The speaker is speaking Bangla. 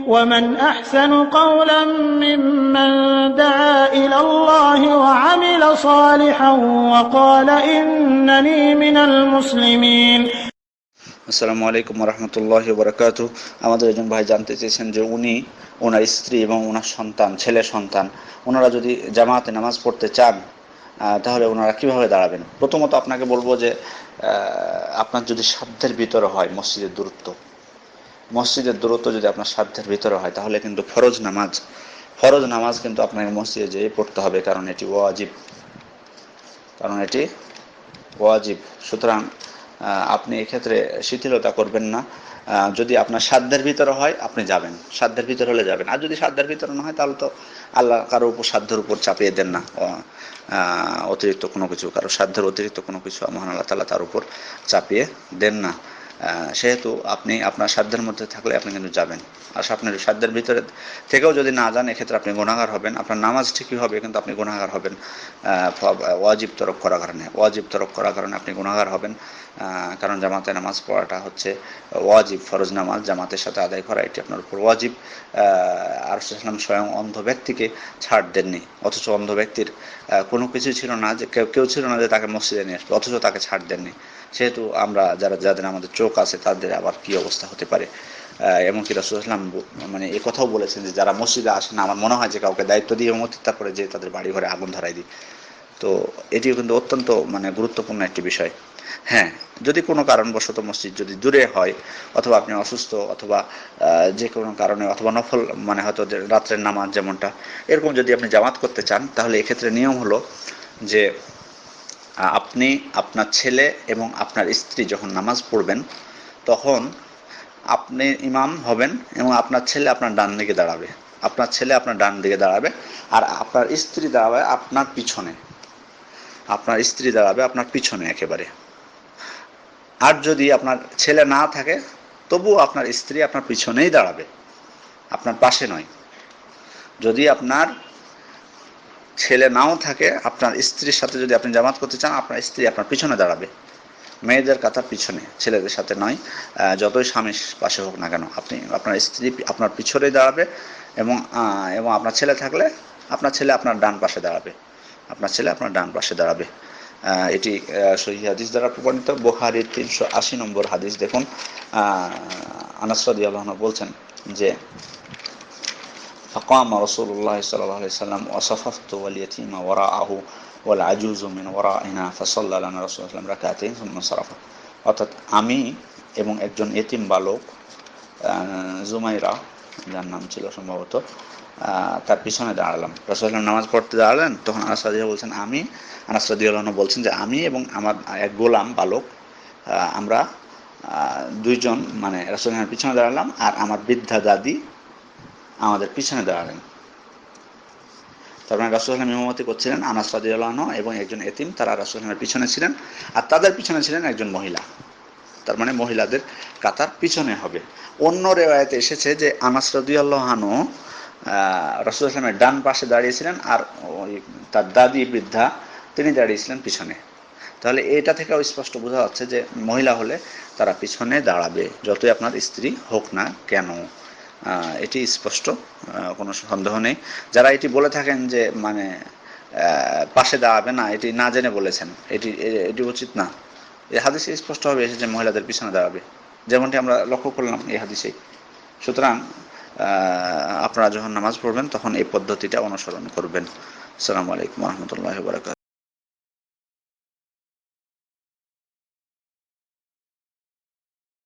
ومن أحسن قولا ممن دعا إلى الله وعمل صالحا وقال إنني من المسلمين. আসসালামু আলাইকুম রহমতুল্লাহি বারাকাতু। আমাদের একজন ভাই জানতে চেয়েছেন যে ওনার স্ত্রী এবং ওনার সন্তান, ছেলে সন্তান, ওনারা যদি জামাতে নামাজ পড়তে চান তাহলে ওনারা কিভাবে দাঁড়াবেন। প্রথমত আপনাকে বলবো যে আপনার যদি সাধ্যের ভিতরে হয় মসজিদের দূরত্ব যদি আপনার সাধ্যের ভিতরে হয় তাহলে কিন্তু ফরজ নামাজ কিন্তু আপনাকে মসজিদে যেয়ে পড়তে হবে, কারণ এটি ওয়াজিব। সুতরাং আপনি এক্ষেত্রে শিথিলতা করবেন না। যদি আপনার সাধ্যের ভিতরে হয় আপনি যাবেন, সাধ্যের ভিতরে হলে যাবেন। আর যদি সাধ্যের ভিতরে না হয় তাহলে তো আল্লাহ কারো উপর সাধ্যের উপর চাপিয়ে দেন না অতিরিক্ত কোনো কিছু, কারো সাধ্যের অতিরিক্ত কোনো কিছু মহান আল্লাহ তাআলা তার উপর চাপিয়ে দেন না। সেহেতু আপনি আপনার সাধ্যের মধ্যে থাকলে আপনি কিন্তু যাবেন। আর আপনার সাধ্যের ভিতরে থেকেও যদি না যান এক্ষেত্রে আপনি গুনাহগার হবেন। আপনার নামাজ ঠিকই হবে কিন্তু আপনি গুনাহগার হবেন ওয়াজিব তরক করার কারণে আপনি গুনাহগার হবেন। কারণ জামাতে নামাজ পড়াটা হচ্ছে ওয়াজিব, ফরজ নামাজ জামাতের সাথে আদায় করা এটি আপনার উপর ওয়াজিব। আর রাসূলুল্লাহ স্বয়ং অন্ধ ব্যক্তিকে ছাড় দেননি, অথচ অন্ধ ব্যক্তির কোনো কিছু ছিল না, যে কেউ ছিল না যে তাকে মসজিদে নিয়ে আসবে, অথচ তাকে ছাড় দেননি। সেহেতু আমরা যাদের আমাদের চোখ আছে তাদের আবার কি অবস্থা হতে পারে। এমনকি রাসূলুল্লাহ মানে এই কথাও বলেছেন যে যারা মসজিদে আসে না, আমার মনে হয় যে কাউকে দায়িত্ব দিয়ে তারপরে যে তাদের বাড়ি ঘরে আগুন ধরাই দিই। তো এটিও কিন্তু অত্যন্ত গুরুত্বপূর্ণ একটি বিষয়। হ্যাঁ, যদি কোনো কারণবশত মসজিদ যদি দূরে হয়, অথবা আপনি অসুস্থ, অথবা যে কোনো কারণে, অথবা নফল হয়তো রাত্রের নামাজ যেমনটা, এরকম যদি আপনি জামাত করতে চান তাহলে এক্ষেত্রে নিয়ম হলো যে আপনি আপনার ছেলে এবং আপনার স্ত্রী যখন নামাজ পড়বেন তখন আপনি ইমাম হবেন এবং আপনার ছেলে আপনার ডান দিকে দাঁড়াবে, আর আপনার স্ত্রী দাঁড়াবে আপনার পিছনে একেবারে। আর যদি আপনার ছেলে না থাকে তবুও আপনার স্ত্রী আপনার পিছনেই দাঁড়াবে, আপনার পাশে নয়। যদি আপনার ছেলে নাও থাকে, আপনার স্ত্রীর সাথে যদি আপনি জামাত করতে চান, আপনার স্ত্রী আপনার পিছনে দাঁড়াবে, মেয়েদের কাতার পিছনে, ছেলেদের সাথে নয়। যতই স্বামীর পাশে হোক না কেন, আপনার স্ত্রী আপনার পিছনেই দাঁড়াবে এবং আপনার ছেলে থাকলে আপনার ছেলে আপনার ডান পাশে দাঁড়াবে। এটি সহিহ হাদিস দ্বারা প্রমাণিত। বুখারীর 380 নম্বর হাদিস দেখুন। আনাস রাদিয়াল্লাহু আনহু বলছেন যে فقام رسول الله صلى الله عليه وسلم وصففت واليتيم وراءه والعجوز من ورائنا فصلى لنا رسول الله ركعتين ثم انصرف। অর্থাৎ আমি এবং একজন এতিম বালক জুমাইরা, যার নাম ছিল সম্ভবত, তার পিছনে দাঁড়ালাম। রাসূলুল্লাহ নামাজ পড়তে দাঁড়ালেন, তখন আনাস রাদিয়াল্লাহু আনহু বলছেন যে আমি এবং আমার এক গোলাম বালক, আমরা দুইজন রাসূলুল্লাহর পিছনে দাঁড়ালাম, আর আমার বৃদ্ধা দাদি আমাদের পিছনে দাঁড়ালেন। তার মানে রাসূলুল্লাহ ইমামতি করছিলেন, আনাস রাদিয়াল্লাহু আনহু এবং একজন এতিম, তারা রাসূলুল্লাহর পিছনে ছিলেন, আর তাদের পিছনে ছিলেন একজন মহিলা। তার মানে মহিলাদের কাতার পিছনে হবে। অন্য রিওয়ায়াতে এসেছে যে আনাস রাদিয়াল্লাহু আনহু রাসূলুল্লাহর ডান পাশে দাঁড়িয়েছিলেন, আর তার দাদি বৃদ্ধা তিনি দাঁড়িয়েছিলেন পিছনে। তাহলে এটা থেকেও স্পষ্ট বোঝা যাচ্ছে যে মহিলা হলে তারা পিছনে দাঁড়াবে, যতই আপনার স্ত্রী হোক না কেন। এটি স্পষ্ট, কোনো সন্দেহ নেই। যারা এটি বলে থাকেন যে পাশে দাঁড়াবে না, এটি না জেনে বলেছেন, এটি উচিত না। এই হাদিসে স্পষ্টভাবে এসেছে মহিলাদের পিছনে দাঁড়াবে, যেমনটি আমরা লক্ষ্য করলাম এই হাদিসে। সুতরাং আপনারা যখন নামাজ পড়বেন তখন এই পদ্ধতিটা অনুসরণ করবেন। আসসালামু আলাইকুম ওয়া রাহমাতুল্লাহি ওয়া বারাকাতুহু।